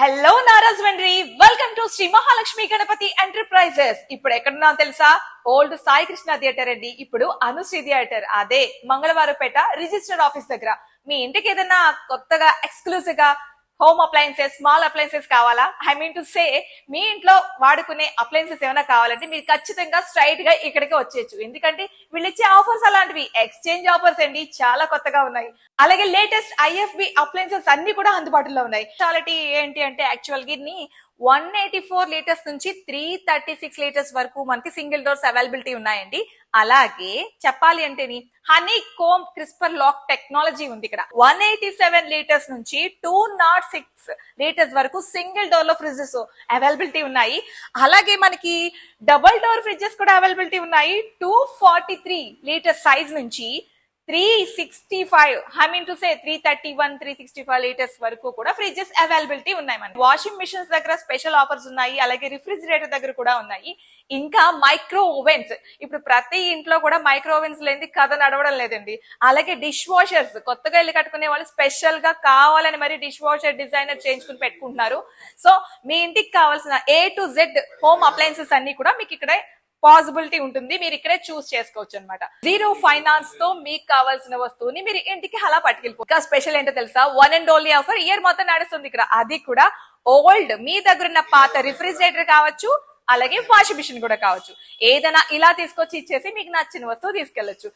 Hello నారాజ్వండ్రి, welcome to Shri Mahalakshmi Ganapathi enterprises. ఇప్పుడు ఎక్కడున్నా తెలుసా? ఓల్డ్ సాయి కృష్ణ థియేటర్ అండి. ఇప్పుడు అనుశ్రీ థియేటర్, అదే మంగళవారపేట రిజిస్టర్ ఆఫీస్ దగ్గర. మీ ఇంటికి ఏదైనా కొత్తగా ఎక్స్క్లూజివ్ గా హోమ్ అప్లయన్సెస్, స్మాల్ అప్లయన్సెస్ కావాలా? ఐ మీన్ టు సే, మీ ఇంట్లో వాడుకునే అప్లయన్సెస్ ఏమైనా కావాలంటే మీరు ఖచ్చితంగా స్ట్రైట్ గా ఇక్కడికి వచ్చేయచ్చు. ఎందుకంటే వీళ్ళు ఇచ్చే ఆఫర్స్ అలాంటివి ఎక్స్చేంజ్ ఆఫర్స్ అండి, చాలా కొత్తగా ఉన్నాయి. అలాగే లేటెస్ట్ ఐఎఫ్బి అప్లయన్సెస్ అన్ని కూడా అందుబాటులో ఉన్నాయి. స్పెషాలిటీ ఏంటి అంటే యాక్చువల్ గా 184 లీటర్స్ నుంచి 336 లీటర్స్ వరకు మనకి సింగిల్ డోర్స్ అవైలబిలిటీ ఉన్నాయండి. అలాగే చెప్పాలి అంటేని honey comb crisper lock technology ఉంది ఇక్కడ. 187 లీటర్స్ నుంచి 206 లీటర్స్ వరకు సింగిల్ డోర్ లో ఫ్రిడ్జెస్ అవైలబిలిటీ ఉన్నాయి. అలాగే మనకి డబుల్ డోర్ ఫ్రిడ్జెస్ కూడా అవైలబిలిటీ ఉన్నాయి. 243 లీటర్స్ సైజ్ నుంచి 365, I mean to say 331, 365 litres వరకు కూడా ఫ్రిడ్జెస్ అవైలబిలిటీ ఉన్నాయి. మనకి వాషింగ్ మిషన్స్ దగ్గర స్పెషల్ ఆఫర్స్ ఉన్నాయి. అలాగే రిఫ్రిజిరేటర్ దగ్గర కూడా ఉన్నాయి. ఇంకా మైక్రో ఓవెన్స్, ఇప్పుడు ప్రతి ఇంట్లో కూడా మైక్రో ఓవెన్స్ లేని కథ నడవడం లేదండి. అలాగే డిష్ వాషర్స్, కొత్తగా ఇల్లు కట్టుకునే వాళ్ళు స్పెషల్ గా కావాలని మరి డిష్ వాషర్ డిజైనర్ చేయించుకుని పెట్టుకుంటున్నారు. సో మీ ఇంటికి కావాల్సిన A to Z home appliances అన్ని కూడా మీకు ఇక్కడే పాసిబిలిటీ ఉంటుంది. మీరు ఇక్కడే చూస్ చేసుకోవచ్చు అనమాట. జీరో ఫైనాన్స్ తో మీకు కావాల్సిన వస్తువుని మీరు ఇంటికి అలా పట్టుకెళ్ళిపో. ఇంకా స్పెషల్ ఏంటో తెలుసా? 1 and only ఆఫర్ ఇయర్ మొత్తం నడుస్తుంది ఇక్కడ. అది కూడా ఓల్డ్ మీ దగ్గర ఉన్న పాత రిఫ్రిజిరేటర్ కావచ్చు, అలాగే వాషింగ్ మిషన్ కూడా కావచ్చు. ఏదైనా ఇలా తీసుకొచ్చి ఇచ్చేసి మీకు నచ్చిన వస్తువు తీసుకెళ్లొచ్చు.